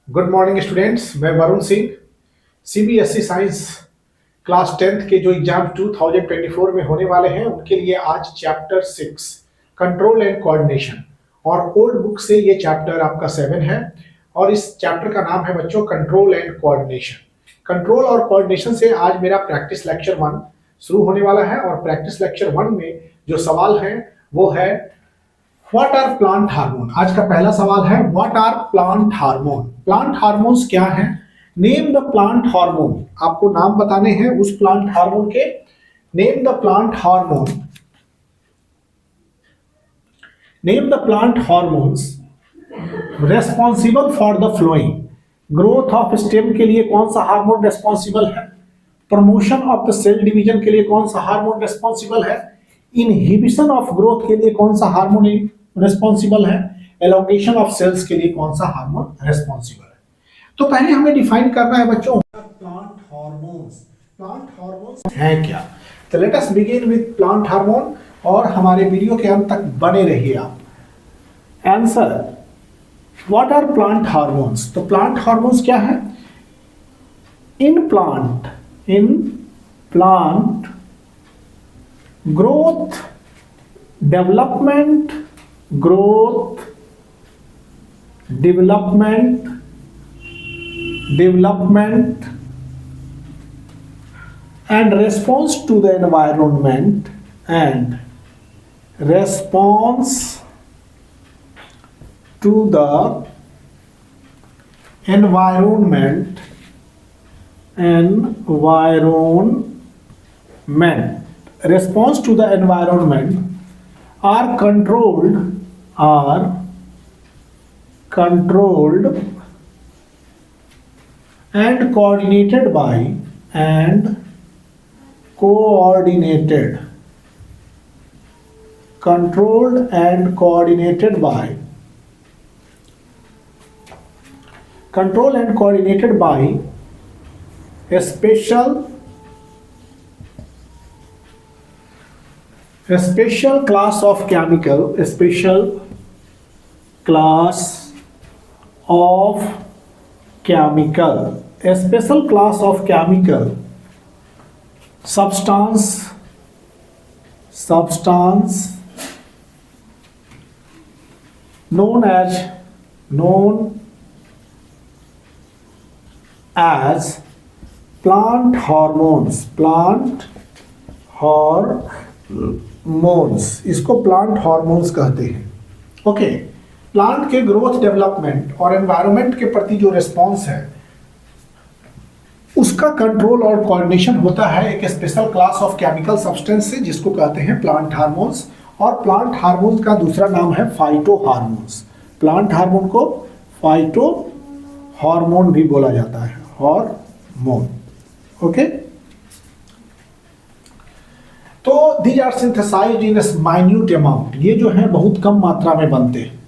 Good morning students, मैं Varun Singh. CBSE science class 10th के जो एग्जाम 2024 में होने वाले हैं उनके लिए आज चैप्टर 6 कंट्रोल एंड कोऑर्डिनेशन, और ओल्ड बुक से ये चैप्टर आपका 7 है। और इस चैप्टर का नाम है बच्चों कंट्रोल एंड कोऑर्डिनेशन। कंट्रोल और कोऑर्डिनेशन से आज मेरा प्रैक्टिस लेक्चर 1 शुरू होने वाला है। और प्रैक्टिस लेक्चर 1 में जो सवाल है वो है व्हाट आर प्लांट हार्मोन। आज का पहला सवाल है what are plant hormone. Plant hormones क्या हैं? Name the plant hormone. आपको नाम बताने हैं उस प्लांट हार्मोन के। Name the plant hormone. Name the plant hormones responsible for the flowing. Growth of stem के लिए कौन सा हार्मोन रेस्पॉन्सिबल है? Promotion of the cell division के लिए कौन सा हार्मोन रेस्पॉन्सिबल है? इनहिबिशन ऑफ ग्रोथ के लिए कौन सा हार्मोन रेस्पॉन्सिबल है? एलोंगेशन ऑफ सेल्स के लिए कौन सा हार्मोन रेस्पॉन्सिबल है? तो पहले हमें डिफाइन करना है बच्चों प्लांट हार्मोन्स। प्लांट हार्मोन्स है क्या? तो let us begin with plant hormone, और हमारे वीडियो के अंत तक बने रहिए आप। Answer what are plant hormones. तो प्लांट हार्मोन्स क्या है? In plant growth development and response to the environment response to the environment are controlled and coordinated by controlled and coordinated by a special class of chemical, a special class of chemical substance known as plant hormones, इसको plant hormones कहते हैं। Okay, plant के growth, development और environment के प्रति जो response है उसका कंट्रोल और कोऑर्डिनेशन होता है एक special class of chemical substance से, जिसको कहते हैं प्लांट हार्मोन्स। और प्लांट हार्मोन्स का दूसरा नाम है फाइटो हार्मोन्स। प्लांट हार्मोन को फाइटो हार्मोन भी बोला जाता है, हार्मोन। ओके, तो these are synthesized in minute amount. ये जो है बहुत कम मात्रा में बनते हैं।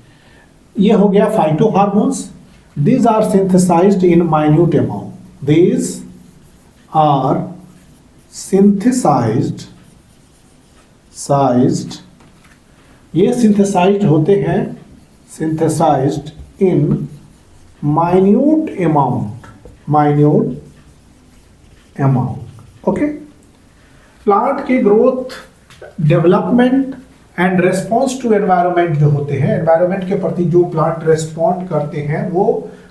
ये हो गया phytohormones. These are synthesized in minute amount. These are synthesized ये सिंथेसाइज्ड होते हैं, synthesized in minute amount. Okay, plant के growth, development and response to environment जो होते हैं, एनवायरनमेंट के प्रति जो प्लांट रेस्पॉन्ड करते हैं वो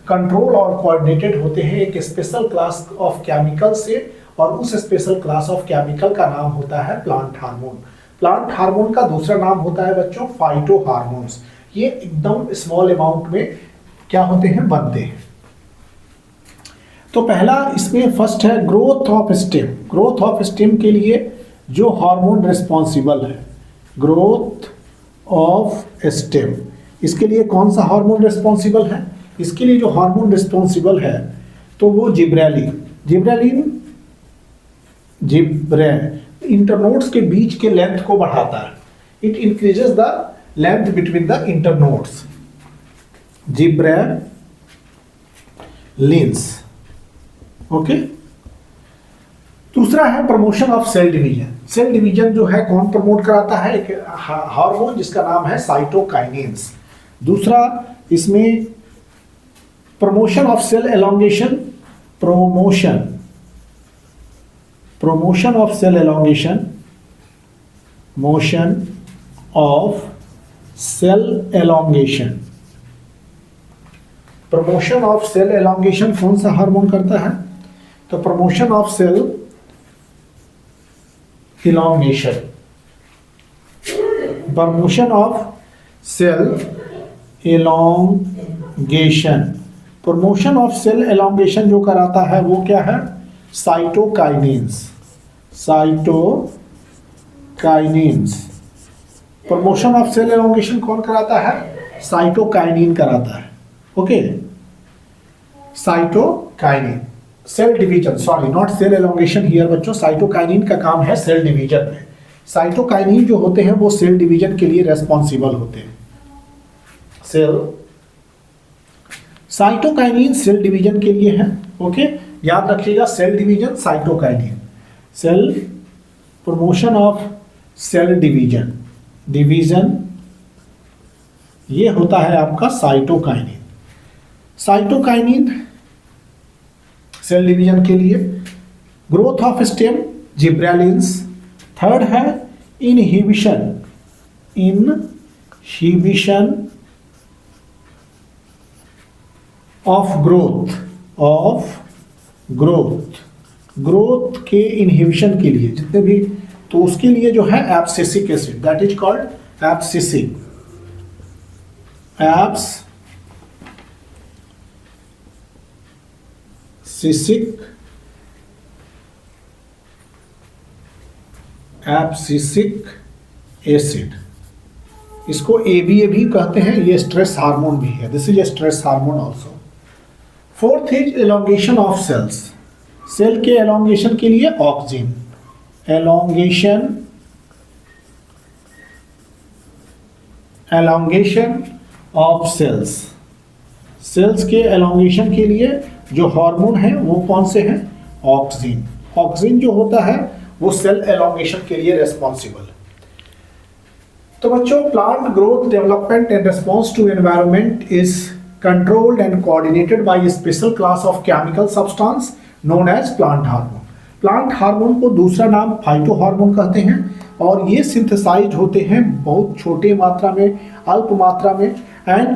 कंट्रोल और कोऑर्डिनेटेड होते हैं एक स्पेशल क्लास ऑफ केमिकल से, और उस स्पेशल क्लास ऑफ केमिकल का नाम होता है प्लांट हार्मोन। प्लांट हार्मोन का दूसरा नाम होता है बच्चों फाइटो हार्मोन्स। ये एकदम स्मॉल अमाउंट में क्या होते हैं, बनते हैं। तो पहला इसमें फर्स्ट है growth of stem. Growth of stem के लिए जो हार्मोन रिस्पॉन्सिबल है, ग्रोथ ऑफ स्टेम, इसके लिए कौन सा हार्मोन रिस्पॉन्सिबल है? इसके लिए जो हार्मोन रिस्पॉन्सिबल है तो वो जिब्रेलिन इंटरनोड्स के बीच के लेंथ को बढ़ाता है। It increases the length between the internodes, gibberellins. Okay, दूसरा है promotion of cell division. Cell division जो है कौन प्रमोट कराता है? एक हार्मोन जिसका नाम है साइटोकाइनेन्स। दूसरा इसमें promotion of cell elongation, promotion of cell elongation, motion of cell elongation, promotion of cell elongation कौन सा हार्मोन करता है? तो promotion of cell elongation, promotion of cell elongation, promotion of cell elongation जो कराता है वो क्या है? Cytokinins, cytokinins. Promotion of cell elongation कौन कराता है? साइटोकाइनिन कराता है। Okay, cytokinin. Cell division, sorry not cell elongation here बच्चों, साइटोकाइनिन का काम है सेल डिवीजन में। साइटोकाइनिन जो होते हैं वो सेल डिवीजन के लिए रेस्पॉन्सिबल होते हैं। साइटोकाइनिन सेल डिवीजन के लिए है। ओके, याद रखिएगा, cell division cytokinin, cell promotion of cell division, ये होता है आपका साइटोकाइनिन। साइटोकाइनिन सेल डिवीजन के लिए। Growth of stem gibberellins. Third है इनहिबिशन ऑफ ग्रोथ के इनहिबिशन के लिए जितने भी, तो उसके लिए जो है abscisic acid, that is called abscisic acid, इसको ABA भी कहते हैं। ये स्ट्रेस हार्मोन भी है, this is a stress hormone also. Fourth is elongation of cells. Cell के एलोंगेशन के लिए ऑक्सिन, एलोंगेशन ऑफ सेल्स के एलोंगेशन के लिए जो हार्मोन है वो कौन से हैं? ऑक्सिन। ऑक्सिन जो होता है वो सेल एलोंगेशन के लिए रेस्पॉन्सिबल। तो बच्चों, plant growth development and response to environment is controlled and coordinated by a special class of chemical substance known as plant hormone. Plant hormone को दूसरा नाम फाइटो हार्मोन कहते हैं और ये सिंथेसाइज्ड होते हैं बहुत छोटे मात्रा में, अल्प मात्रा में। एंड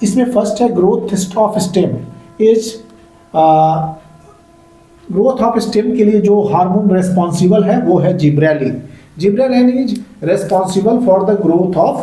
इसमें फर्स्ट है growth of stem. Growth of stem के लिए जो हार्मोन रेस्पॉन्सिबल है वो है gibberellin. Gibberellin is responsible for the growth of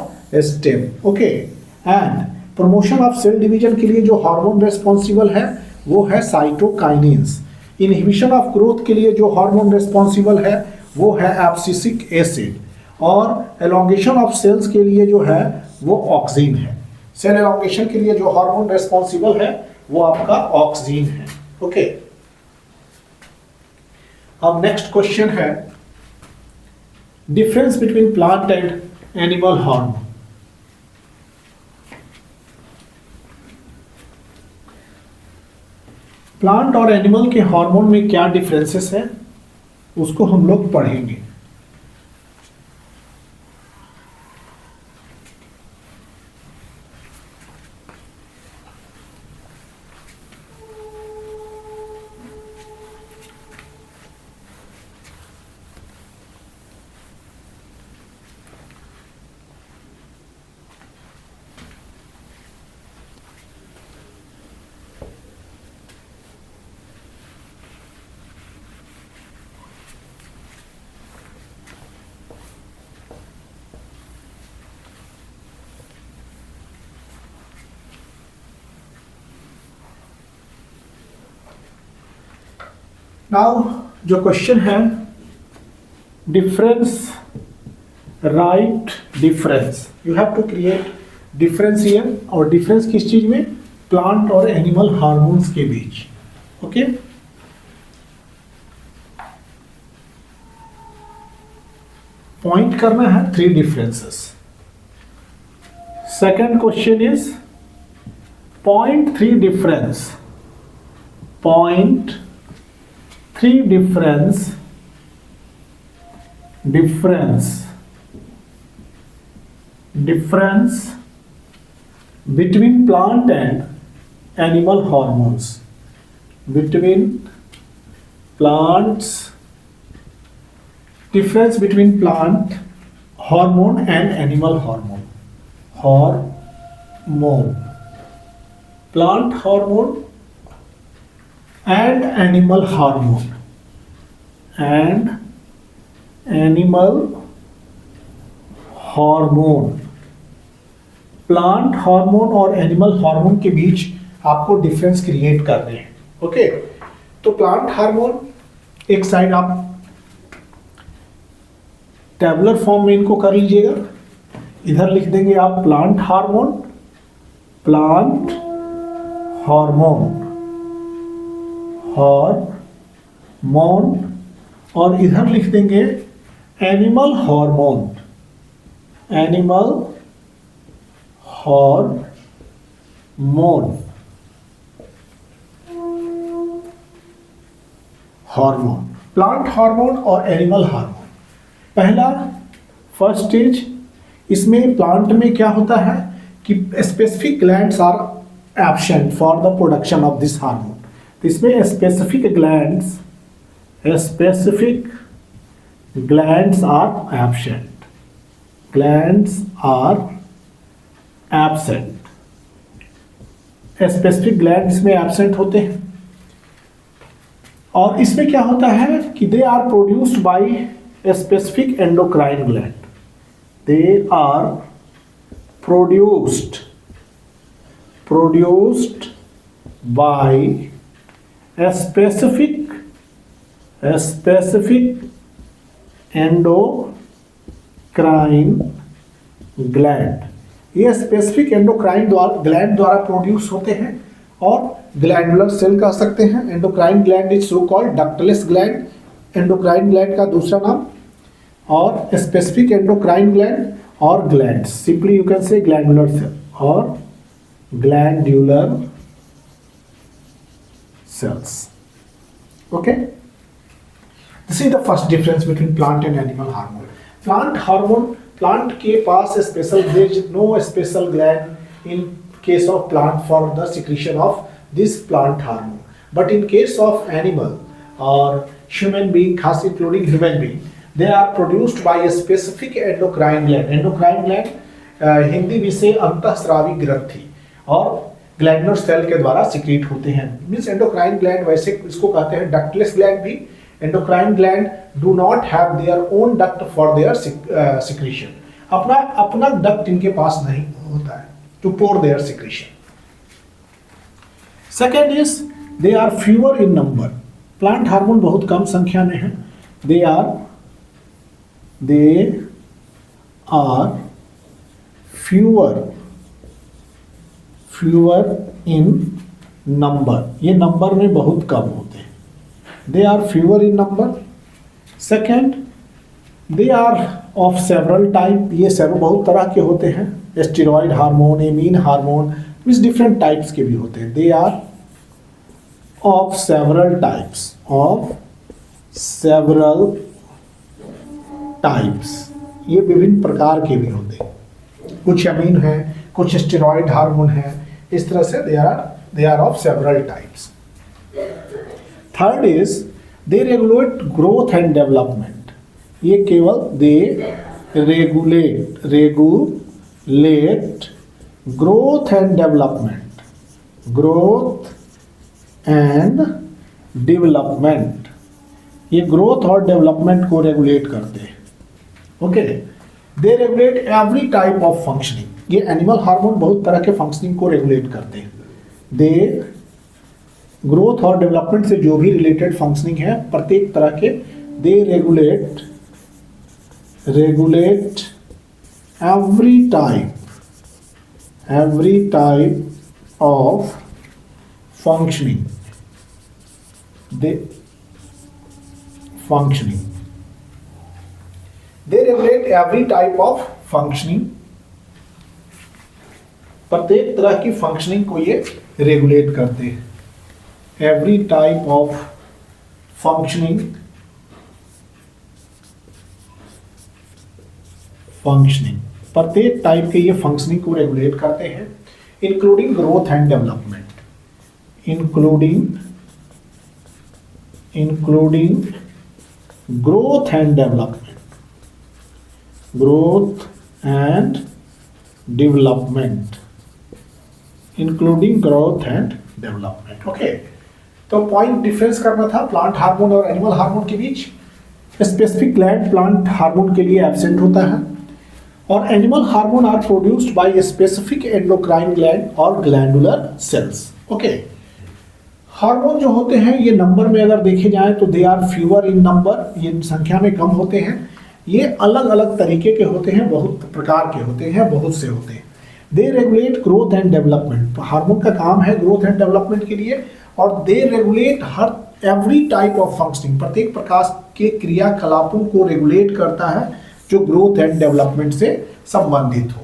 stem. Okay, and promotion of cell division के लिए जो हार्मोन रेस्पॉन्सिबल है वो है साइटोकाइनेंस। इनहिबिशन ऑफ ग्रोथ के लिए जो हार्मोन रेस्पॉन्सिबल है वो है एब्सिसिक एसिड, और एलोंगेशन ऑफ सेल्स के लिए जो है वो ऑक्सिन है। सेल एलोंगेशन के लिए जो हार्मोन रेस्पॉन्सिबल है वो आपका ऑक्सिन है। ओके, अब नेक्स्ट क्वेश्चन है difference between plant and animal hormone. Plant और एनिमल के हार्मोन में क्या डिफरेंसेस है उसको हम लोग पढ़ेंगे। नाउ जो क्वेश्चन है difference, right difference, you have to create difference here. और डिफरेंस किस चीज में? प्लांट और एनिमल हार्मोन्स के बीच। ओके, पॉइंट करना है 3 differences. Second question is point 3 difference, point 3 difference between plant and animal hormones, between plants, difference between plant hormone and animal hormone. Plant hormone and animal hormone, plant hormone और animal hormone के बीच आपको difference create करने हैं. Okay, तो plant hormone एक side आप tabular form में इनको कर लीजिएगा. इधर लिख देंगे आप प्लांट हार्मोन, और इधर लिख देंगे एनिमल हार्मोन. प्लांट हार्मोन और एनिमल हार्मोन. पहला फर्स्ट स्टेज, इसमें प्लांट में क्या होता है कि specific glands are absent for the production of this hormone. इसमें specific glands are absent. Specific gland इसमें एब्सेंट होते हैं. और इसमें क्या होता है कि they are produced by specific endocrine gland. They are produced by a specific endocrine gland. ये स्पेसिफिक एंडोक्राइन ग्लैंड द्वारा प्रोड्यूस होते हैं और ग्लैंडुलर सेल कह सकते हैं. Endocrine gland is so called ductless gland, endocrine gland का दूसरा नाम. और स्पेसिफिक एंडोक्राइन ग्लैंड और gland, simply you can say glandular cell और glandular cells. Okay, this is the first difference between plant and animal hormone. Plant hormone, plant के पास special, there is no special gland in case of plant for the secretion of this plant hormone. But in case of animal और human being, खास including human being, they are produced by a specific endocrine gland. endocrine gland Hindi में से अंतःस्रावी ग्रंथि और glandular cell के द्वारा secrete होते हैं. मींस एंडोक्राइन ग्लैंड, वैसे इसको कहते हैं डक्टलेस ग्लैंड भी. Endocrine gland do not have their own duct for their secretion. अपना डक्ट इनके पास नहीं होता है to pour their secretion. Second is they are fewer in number. Plant hormone बहुत कम संख्या में है. They are fewer in number. ये नंबर में बहुत कम होते हैं. They are fewer in number. Second, they are of several type. ये बहुत तरह के होते हैं. Steroid hormone, amine hormone, means different types के भी होते हैं. They are of several types. ये विभिन्न प्रकार के भी होते हैं. कुछ अमीन है, कुछ स्टेरॉइड हार्मोन है. इस तरह से they are of several types. Third is they regulate growth and development. ये केवल they regulate growth and development. ये ग्रोथ और डेवलपमेंट को रेगुलेट करते हैं. Okay, they regulate every type of functioning. ये एनिमल हार्मोन बहुत तरह के फंक्शनिंग को रेगुलेट करते हैं. दे ग्रोथ और डेवलपमेंट से जो भी रिलेटेड फंक्शनिंग है, प्रत्येक तरह के, they regulate every type of functioning. They regulate every type of functioning. प्रत्येक तरह की फंक्शनिंग को ये रेगुलेट करते हैं. एवरी टाइप ऑफ फंक्शनिंग प्रत्येक टाइप के ये फंक्शनिंग को रेगुलेट करते हैं, including growth and development. including growth and development. Growth and development. Including growth and development. Okay, तो पॉइंट डिफरेंस करना था प्लांट हार्मोन और एनिमल हार्मोन के बीच. स्पेसिफिक ग्लैंड प्लांट हार्मोन के लिए एब्सेंट होता है और animal hormone are produced by specific endocrine gland और ग्लैंडुलर सेल्स. ओके, हार्मोन जो होते हैं ये नंबर में अगर देखे जाएं तो they are fewer in number, ये संख्या में कम होते हैं. ये अलग अलग तरीके के होते हैं, बहुत प्रकार के होते हैं, बहुत से होते हैं. They regulate growth and development. Hormone का काम है ग्रोथ एंड डेवलपमेंट के लिए और दे रेगुलेट हर एवरी टाइप ऑफ फंक्शनिंग, प्रत्येक प्रकार के क्रियाकलापों को रेगुलेट करता है जो ग्रोथ एंड डेवलपमेंट से संबंधित हो.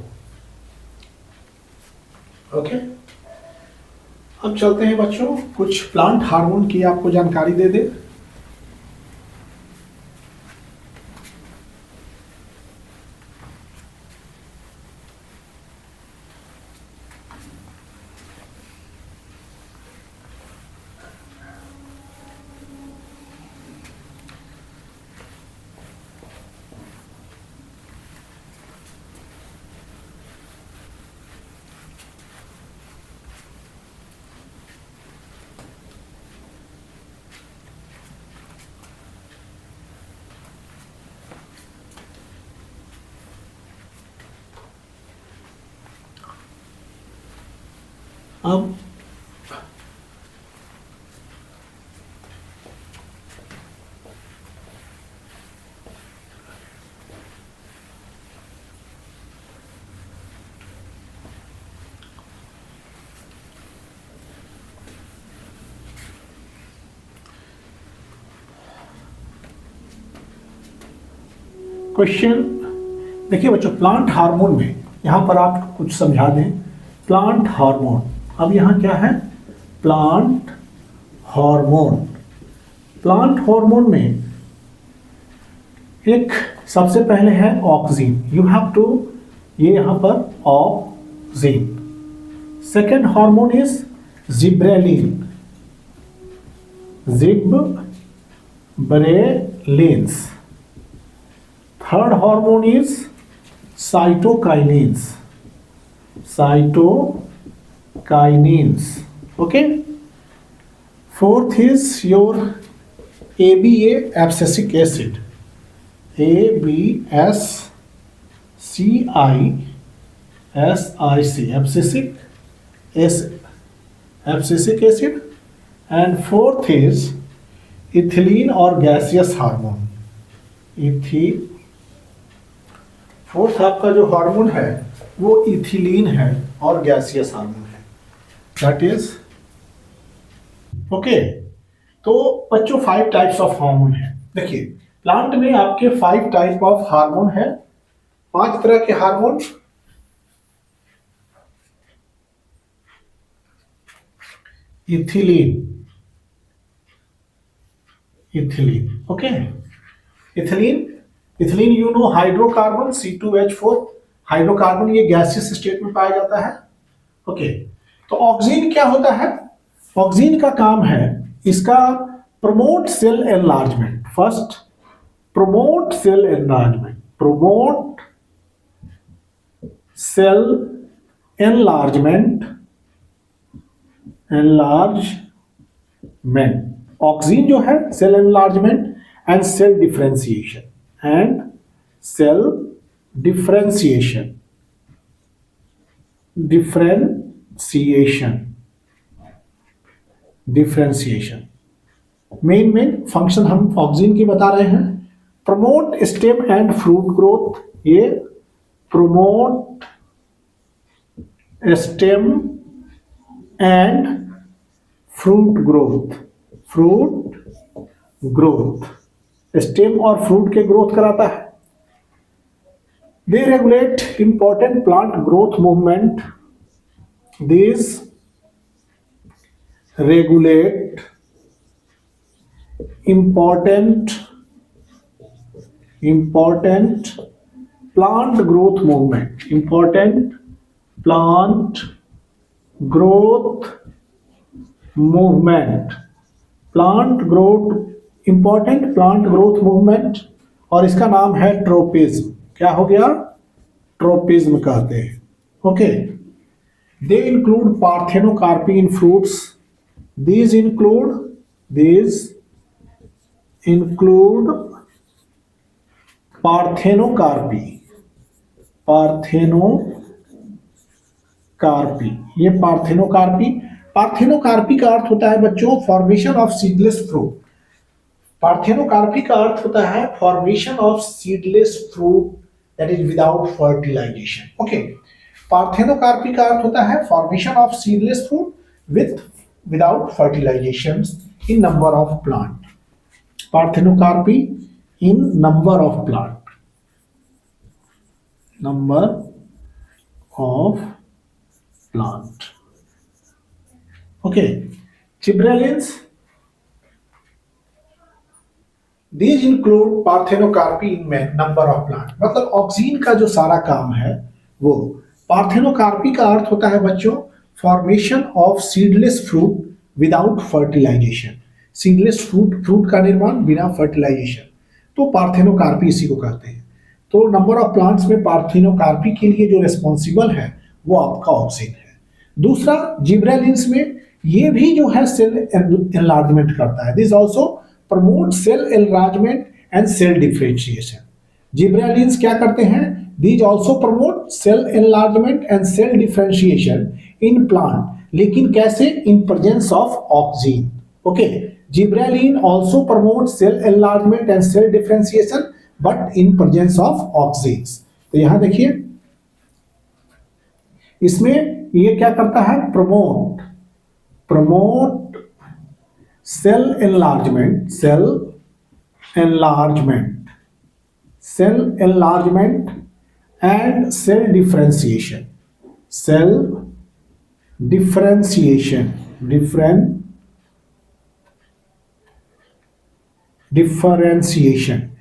ओके, अब चलते हैं बच्चों, कुछ प्लांट हार्मोन की आपको जानकारी दे दे. अब क्वेश्चन देखिए बच्चों, प्लांट हार्मोन में यहां पर आप कुछ समझा दें. प्लांट हार्मोन, अब यहां क्या है, प्लांट हार्मोन. प्लांट हार्मोन में एक सबसे पहले है ऑक्सीन. यू हैव टू, ये यहां पर oxygen. Second hormone is gibberellin, gibberellins. Third hormone is cytokinins, cytokinins. Okay, fourth is your ABA, abscisic acid, abscisic acid. And fourth is ethylene or gaseous hormone. Fourth आपका जो hormone है वो ethylene है और gaseous hormone है. That is okay. तो बच्चों 5 types of hormone है. देखिए प्लांट में आपके 5 टाइप ऑफ हार्मोन है, 5 तरह के hormone. Ethylene. Okay, ethylene you know, hydrocarbon C2H4, hydrocarbon ये गैसियस स्टेट में पाया जाता है. ओके, तो ऑक्सीन क्या होता है? ऑक्सीन का काम है इसका promote cell enlargement. First promote cell enlargement, promote cell enlargement. Auxin जो है cell enlargement and cell differentiation, differentiation. Main function हम ऑक्सीन की बता रहे हैं. Promote stem and fruit growth, ये promote stem and fruit growth, stem और fruit के ग्रोथ कराता है. They regulate important plant growth movement. This regulate important plant growth movement, important plant growth movement, plant growth, important plant growth movement, और इसका नाम है tropism. क्या हो गया? ट्रोपिज्म कहते हैं। Okay, they include parthenocarpy in fruits, these include parthenocarpy, parthenocarpy, ये पार्थेनोकार्पी, पार्थेनोकार्पी का अर्थ होता है बच्चों formation of seedless fruit. Parthenocarpy का अर्थ होता है formation of seedless fruit that is without fertilization. Okay, parthenocarpy का अर्थ होता है formation of seedless fruit without fertilization in number of plant. Parthenocarpy in number of plant. Number of plant. Okay, gibberellins. These include parthenocarpy in number of plant. मतलब oxygen का जो सारा काम है वो पार्थेनोकार्पी का अर्थ होता है बच्चों formation of seedless fruit without fertilization. Seedless fruit का निर्माण बिना फर्टिलाइजेशन, तो पार्थेनोकार्पी इसी को कहते हैं। तो नंबर ऑफ प्लांट्स में पार्थेनोकार्पी के लिए जो रिस्पॉन्सिबल है वो आपका ऑक्सीन है। दूसरा, जिब्रेलिन्स में ये भी जो है सेल एनलार्जमेंट करता है। This also promote cell enlargement and cell differentiation. Gibberellins क्या करते हैं? These also promote cell enlargement and cell differentiation in plant, लेकिन कैसे? In presence of auxin. Okay, gibberellin also promotes cell enlargement and cell differentiation, but in presence of auxins. तो यहां देखिए, इसमें ये क्या करता है? promote cell enlargement and cell differentiation, differentiation.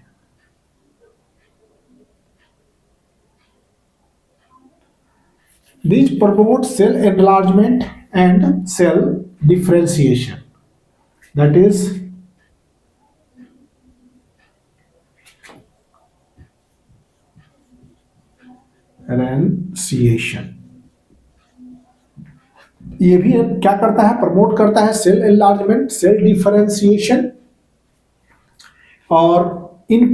These promote cell enlargement and cell differentiation. That is differentiation. ये भी क्या करता है? प्रमोट करता है सेल एनलार्जमेंट, सेल डिफरेंशिएशन, और इन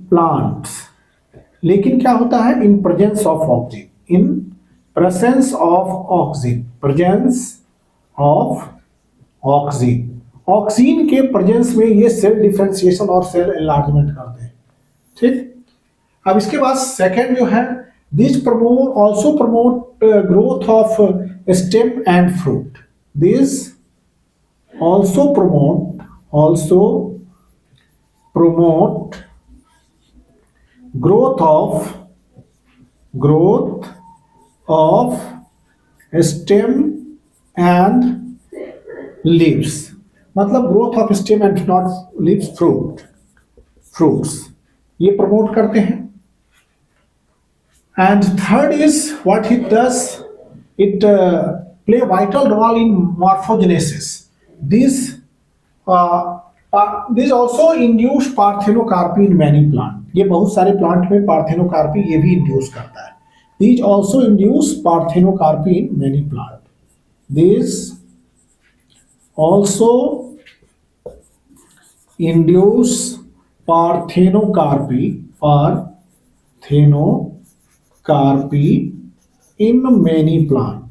प्लांट्स, लेकिन क्या होता है? इन presence of oxygen, in presence of oxygen, presence of oxygen, oxygen के प्रेजेंस में ये सेल डिफरेंशिएशन और सेल एनलार्जमेंट करते हैं। ठीक, अब इसके बाद सेकंड जो है, this also promote growth of stem and fruit. This also promote growth of stem and leaves, मतलब growth of stem and not leaves, fruits ये प्रमोट करते हैं। And third is what it does, it play a vital role in morphogenesis. These also induce parthenocarpy in many plant. ये बहुत सारे plant में parthenocarpy ये भी इंड्यूस करता है। These also induce parthenocarpy in many plant. These also induce parthenocarpy in many plant.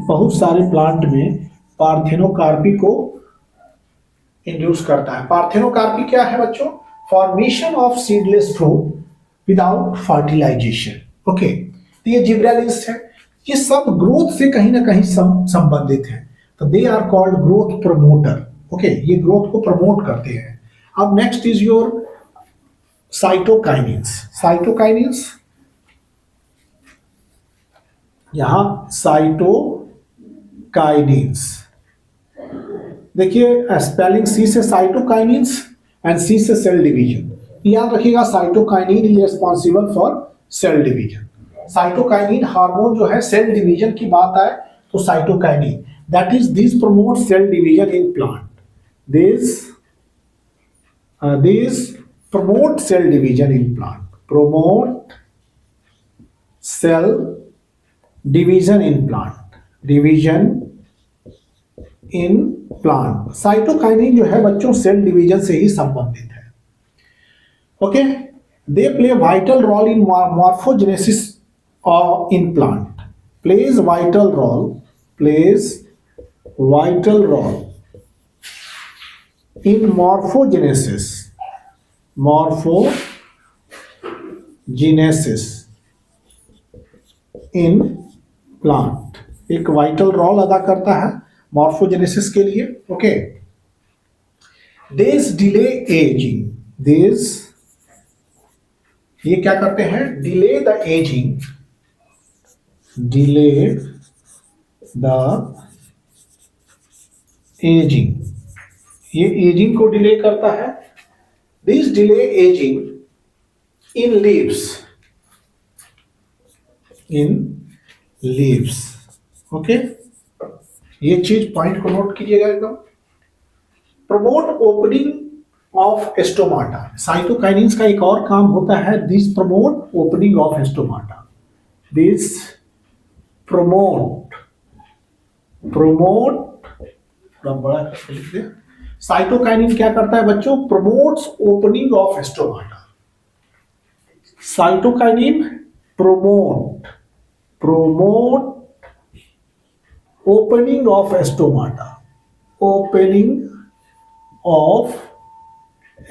बहुत सारे प्लांट में पार्थेनोकार्पी को इंड्यूस करता है। पार्थेनोकार्पी क्या है बच्चों? Formation of seedless fruit without fertilization. Okay, तो ये जिब्रेलिन्स है, ये सब ग्रोथ से कहीं ना कहीं संबंधित है, तो they are called growth promoter. Okay, ये ग्रोथ को प्रमोट करते हैं। अब नेक्स्ट इज योर साइटोकाइनिन्स। यहां साइटोकाइनिन्स देखिए, स्पेलिंग सी से साइटोकाइनिन्स एंड सी से सेल डिवीजन। याद रखिएगा, cytokinin is responsible for cell division. Cytokinin hormone जो है सेल डिवीजन की बात आए तो cytokinin that is this promote cell division in plant, this promote cell division in plant, promote cell division in plant, division in plant। Cytokinin जो है बच्चों cell division से ही संबंधित है। Okay, they play vital role in morphogenesis in plant, plays vital role in morphogenesis in plant, एक vital role अदा करता है मॉर्फोजेनेसिस के लिए। Okay, this delay aging, this ये क्या करते हैं, delay the aging, delay the aging, ये एजिंग को डिले करता है। This delay aging in leaves, okay, ये चीज पॉइंट को नोट कीजिएगा एकदम। Promote opening of stomata, cytokinins का एक और काम होता है, this promote opening of stomata, this promote थोड़ा बड़ा करके लिख दे। साइटोकाइनिन क्या करता है बच्चों, promotes opening of stomata. Cytokinin promote opening of stomata, opening of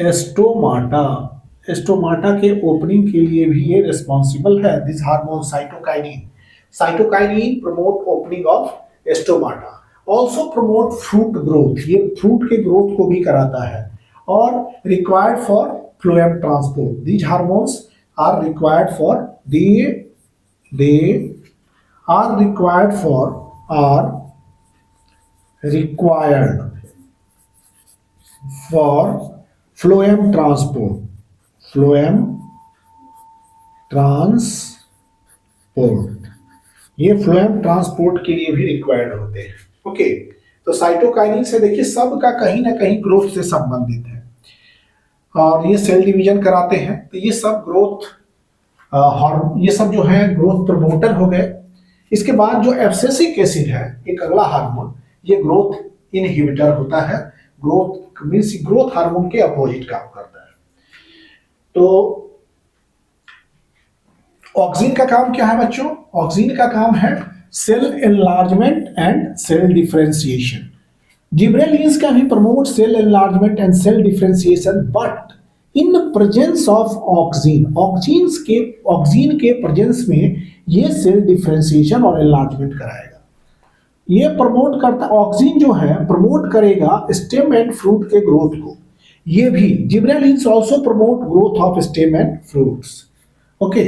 stomata, stomata के ओपनिंग के लिए भी ये रिस्पॉन्सिबल है। This hormone cytokinin promote opening of stomata, also promote fruit growth, ये फ्रूट के ग्रोथ को भी कराता है, और required for phloem transport. These hormones are required for phloem transport, ये फ्लोएम ट्रांसपोर्ट के लिए भी रिक्वायर्ड होते हैं। ओके, तो साइटोकाइनिन से देखिए सब का कहीं ना कहीं ग्रोथ से संबंधित है, और ये सेल डिवीजन कराते हैं, तो ये सब ग्रोथ ये सब जो है ग्रोथ प्रमोटर हो गए। इसके बाद जो एब्सिसिक एसिड है एक अगला हार्मोन, ये ग्रोथ इनहिबिटर होता है, ग्रोथ मींस ग्रोथ हार्मोन के अपोजिट काम करता है। तो ऑक्सिन का काम क्या है बच्चों, ऑक्सिन का काम है cell enlargement and cell differentiation. Gibberellins का भी promote cell enlargement and cell differentiation, but in presence of auxin, auxin के प्रेजेंस में ये सेल डिफरेंशिएशन और एनलार्जमेंट कराएगा। ये प्रमोट करता, ऑक्सिन जो है प्रमोट करेगा स्टेम एंड फ्रूट के ग्रोथ को। ये भी gibberellins also promote growth of stem and fruits. Okay,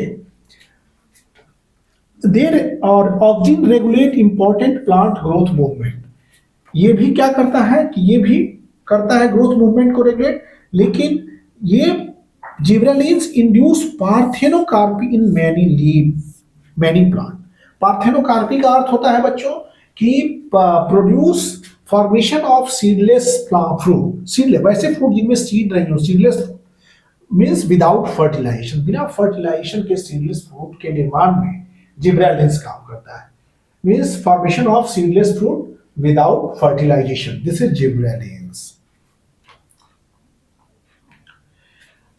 there और auxin regulate important plant growth movement, ये भी क्या करता है कि ये भी करता है ग्रोथ मूवमेंट को रेगुलेट, लेकिन ये gibberellins induce parthenocarpy in many plant. Parthenocarpy का अर्थ होता है बच्चों कि produce formation of seedless fruit, seedless वैसे फ्रूट जिनमें सीड नहीं हो, सीडलेस मींस विदाउट फर्टिलाइजेशन, बिना फर्टिलाइजेशन के सीडलेस फ्रूट के निर्माण में जिब्रेलिन्स काम करता है, means formation of seedless fruit without fertilization, this is gibberellins.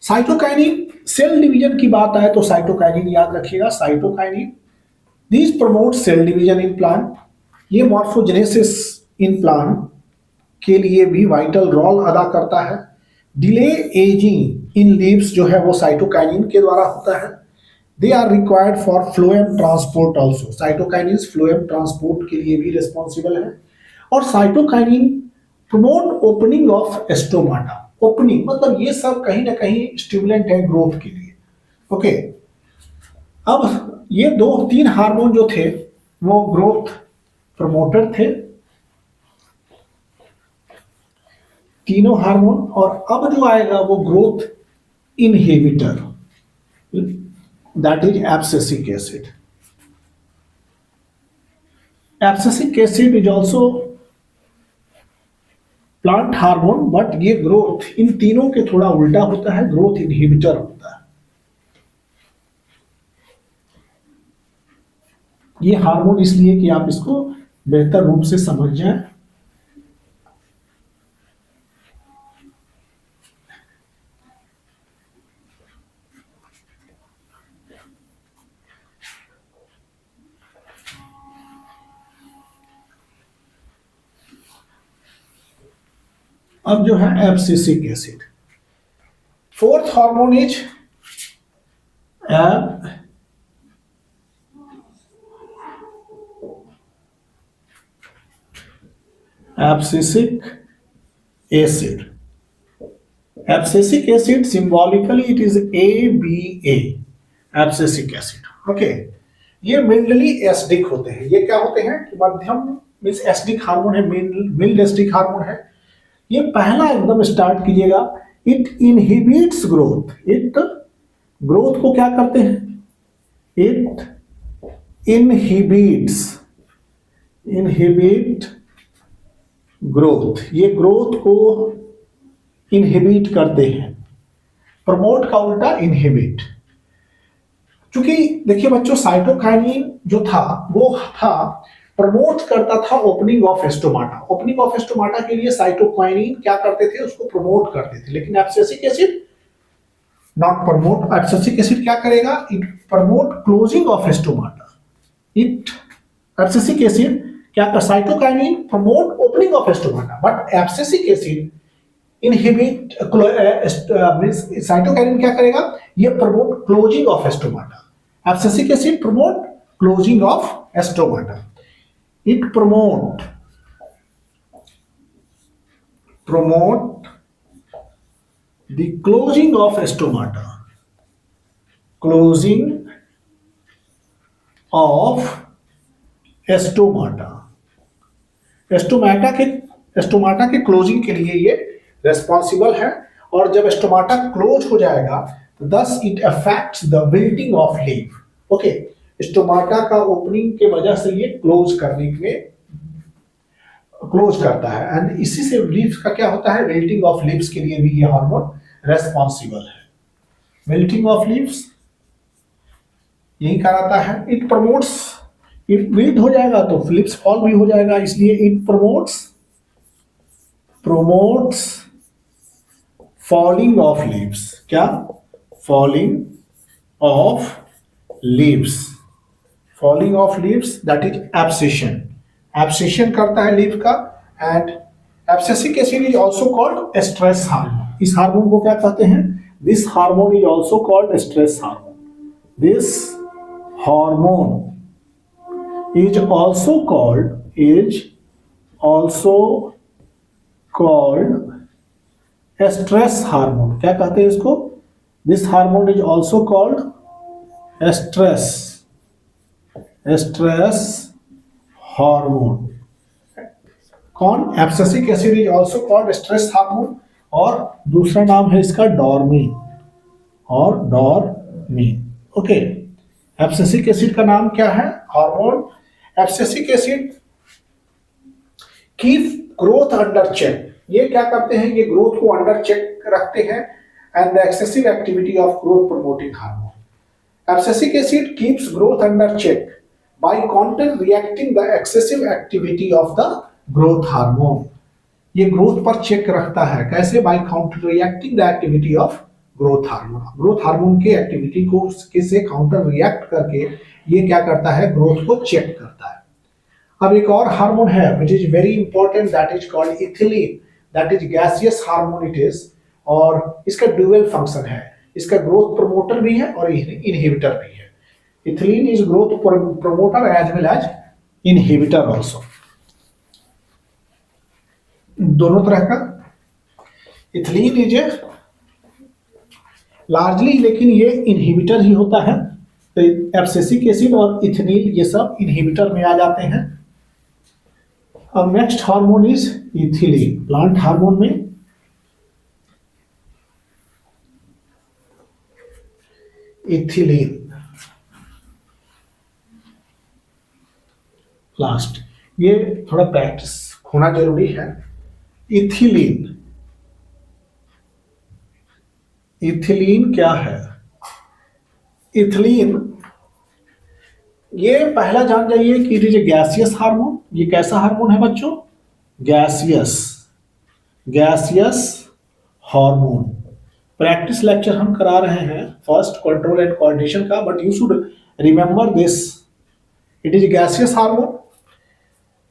Cytokinin, cell division की बात आए तो साइटोकाइनिन याद रखिएगा, cytokinin this promote cell division in plant, ये मॉर्फोजेनेसिस इन प्लांट के लिए भी वाइटल रोल अदा करता है। डिले एजिंग इन लीव्स जो है वो साइटोकाइनिन के द्वारा होता है। They are required for phloem transport also, cytokinin phloem transport के लिए भी रिस्पॉन्सिबल है। और cytokinin promote opening of stomata, opening मतलब ये सब कहीं ना कहीं स्टिमुलेंट है ग्रोथ के लिए। ओके, अब ये 2-3 हार्मोन जो थे वो ग्रोथ प्रमोटर थे, तीनों हार्मोन, और अब जो आएगा वो growth inhibitor, that is abscisic acid. Abscisic acid is also plant hormone, but ये ग्रोथ इन तीनों के थोड़ा उल्टा होता है, ग्रोथ इनहिबिटर होता है। ये हार्मोन इसलिए कि आप इसको बेहतर रूप से समझ जाएं। अब जो है abscisic acid, fourth hormone is abscisic acid. Abscisic acid symbolically it is ABA, abscisic acid. Okay, ये मिल्डली एसिडिक होते हैं। ये क्या होते हैं कि मध्यम मीन्स एसिडिक हार्मोन है, मिल्ड एसिडिक हार्मोन है। ये पहला एकदम स्टार्ट कीजिएगा, it inhibits growth. It growth को क्या करते हैं? It inhibit growth. ये ग्रोथ को इनहिबिट करते हैं। प्रमोट का उल्टा इनहिबिट। क्योंकि देखिए बच्चों, साइटोकाइनिन जो था वो था प्रमोट करता था opening of stomata. Opening of stomata के लिए साइटोकाइनिन क्या करते थे? उसको प्रमोट करते थे। लेकिन abscisic acid not promote. Abscisic acid क्या करेगा? It promote closing of stomata. It abscisic acid क्या कर? Cytokinin promote opening of stomata, but abscisic acid inhibit cytokinin क्या करेगा? ये promote closing of stomata. Abscisic acid promote closing of stomata. It promote the closing of stomata. Closing of stomata. Stomata के closing के लिए ये responsible है। और जब स्टोमाटा क्लोज हो जाएगा तो thus it affects the wilting of leaf. Okay, stomata का ओपनिंग के वजह से ये क्लोज करता है, एंड इसी से लीव्स का क्या होता है? विल्टिंग ऑफ लीव्स के लिए भी ये हार्मोन रेस्पॉन्सिबल है। विल्टिंग ऑफ लीव्स यही कराता है। इट प्रमोट्स, इट विल्ट हो जाएगा तो लीव्स फॉल भी हो जाएगा, इसलिए it promotes falling of leaves. क्या? Falling of leaves. Falling of leaves that is abscission. Abscission करता है लीफ का। And abscisic acid is also called stress hormone. इस हार्मोन को क्या कहते हैं? This hormone is also called stress hormone. This hormone is also called stress hormone. क्या कहते हैं इसको? This hormone is also called stress hormone. कौन? Abscisic acid is also called stress hormone. और दूसरा नाम है इसका डॉर्मिन ओके, एब्सिसिक एसिड का नाम क्या है? Hormone. Abscisic acid keep growth under check. ये क्या करते हैं? ये ग्रोथ को अंडर चेक रखते हैं। And the excessive activity of growth promoting hormone. Abscisic acid keeps growth under check by counter reacting the excessive activity of the growth hormone. ये growth पर चेक रखता है। कैसे? by counter reacting the activity of growth hormone. Growth hormone की activity को से counter react करके ये क्या करता है? ग्रोथ को चेक करता है। अब एक और हार्मोन है which is very important, that is called ethylene. that is gaseous hormone it is, और इसका ड्यूअल फंक्शन है। इसका ग्रोथ प्रमोटर भी है और इनहिबिटर भी है। Ethylene is growth promoter as well as inhibitor also. दोनों तरह का इथिलीन इज लार्जली, लेकिन ये इनहिबिटर ही होता है। तो एब्सिसिक एसिड और इथेनिल ये सब इनहिबिटर में आ जाते हैं। अब next hormone is ethylene. Plant hormone में इथिलीन लास्ट, ये थोड़ा प्रैक्टिस होना जरूरी है। इथिलीन, इथिलीन क्या है? इथिलीन, ये पहला जान जाइए कि it is a gaseous hormone. ये कैसा हार्मोन है बच्चों? Gaseous, gaseous hormone. Practice lecture हम करा रहे हैं फर्स्ट कंट्रोल एंड कोऑर्डिनेशन का, but you should remember this, it is gaseous hormone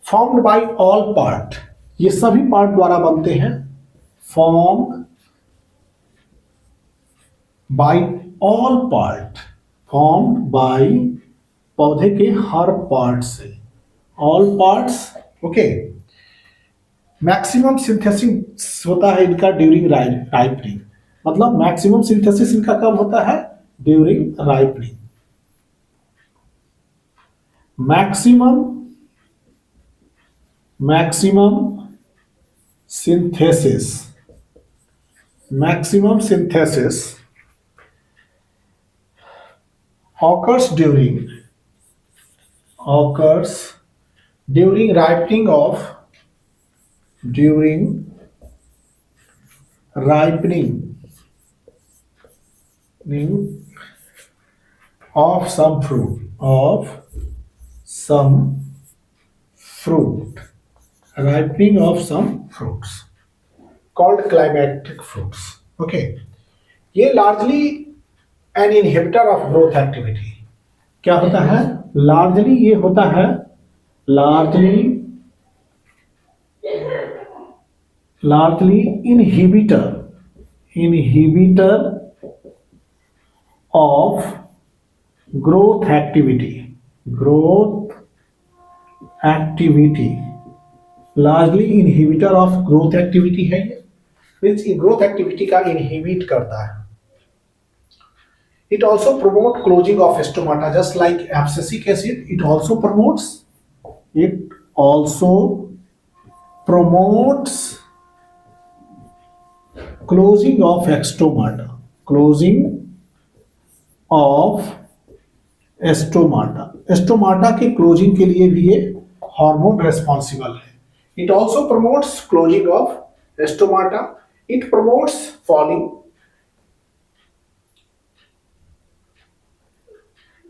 formed by all part. ये सभी पार्ट द्वारा बनते हैं। Formed by all part, formed by, पौधे के हर पार्ट से, all parts. Okay, maximum synthesis होता है इनका ड्यूरिंग राइपनिंग। मतलब मैक्सिमम सिंथेसिस इनका कब होता है? During ripening. Maximum synthesis, maximum synthesis occurs during ripening of some fruit, ripening of some fruits called climatic fruits. Okay, ये largely an inhibitor of growth activity. क्या होता है? largely ये होता है largely inhibitor of growth activity, largely inhibitor of growth activity है ये, means growth activity का इनहिबिट करता है। It also promote closing of stomata, just like abscisic acid. It also promotes closing of stomata, stomata के closing के लिए भी ये हार्मोन रेस्पॉन्सिबल है। It also promotes closing of stomata, it promotes falling,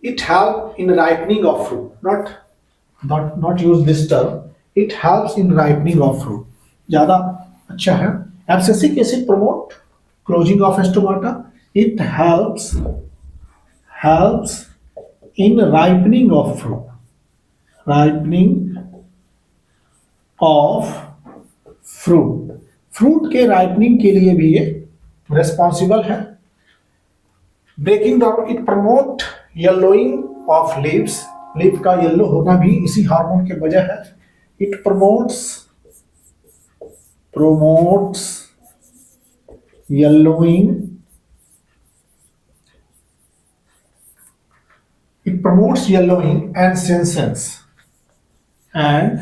it helps in ripening of fruit, not use this term, it helps in ripening of fruit, ज्यादा अच्छा है। Abscisic acid promote closing of stomata, it helps in ripening of fruit, fruit के ripening के लिए भी ये responsible है। Breaking down, it promote yellowing of leaves, leaf का येलो होना भी इसी हार्मोन के वजह है। It promotes yellowing, and senescence, and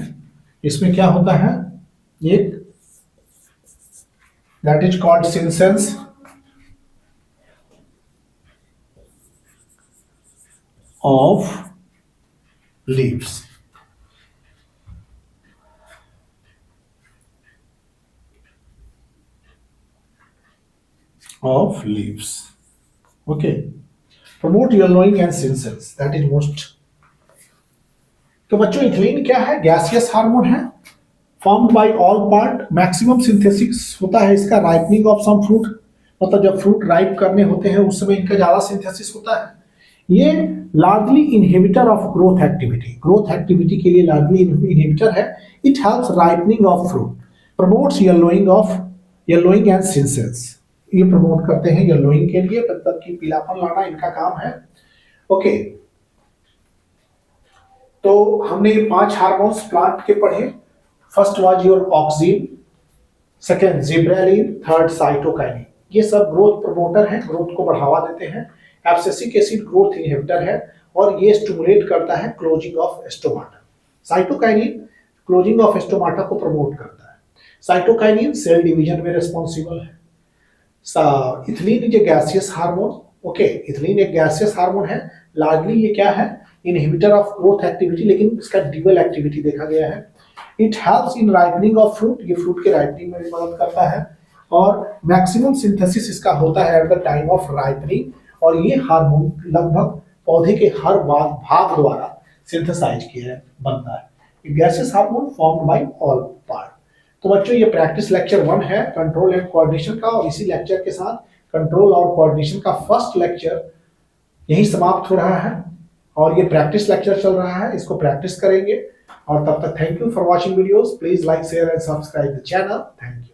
इसमें क्या होता है? एक that is called senescence of leaves. Okay, promote yellowing and senescence, that is most। तो बच्चों इथिलीन क्या है? गैसियस हार्मोन है, formed by all part, maximum synthesis होता है इसका राइपनिंग ऑफ सम फ्रूट, मतलब जब फ्रूट राइप करने होते हैं उस समय इनका ज्यादा सिंथेसिस होता है। ये largely inhibitor of growth activity के लिए लार्जली इनहिबिटर है। It helps ripening of fruit, promotes yellowing and senescence, ये प्रमोट करते हैं येलोइंग के लिए, मतलब कि पीलापन लाना इनका काम है। ओके, तो हमने 5 हार्मोन्स प्लांट के पढ़े। First was your auxin, second gibberellin, third cytokinin. ये सब ग्रोथ प्रमोटर हैं, ग्रोथ को बढ़ावा देते हैं। एब्सिसिक एसिड ग्रोथ इनहिबिटर है और ये स्टिमुलेट करता है closing of stomata. Cytokinin closing of stomata को प्रमोट करता है। साइटोकाइनिन सेल डिवीजन में रिस्पॉन्सिबल है। Ethylene is a gaseous hormone. Okay, ethylene एक गैसियस हार्मोन है, लार्जली ये क्या है? इनहिबिटर ऑफ ग्रोथ एक्टिविटी, लेकिन इसका ड्यूअल एक्टिविटी देखा गया है। It helps in ripening of fruit, ये फ्रूट के राइपनिंग में भी मदद करता है। और मैक्सिमम सिंथेसिस इसका होता है at the time of ripening, और ये हार्मोन लगभग पौधे के हर भाग द्वारा सिंथेसाइज किया बनता है। Gases hormone formed by all part. तो बच्चों ये प्रैक्टिस लेक्चर 1 है कंट्रोल एंड कोऑर्डिनेशन का, और इसी लेक्चर के साथ कंट्रोल और कोऑर्डिनेशन का फर्स्ट लेक्चर यही समाप्त हो रहा है, और ये प्रैक्टिस लेक्चर चल रहा है, इसको प्रैक्टिस करेंगे। और तब तक thank you for watching videos. Please like share and subscribe the channel. Thank you.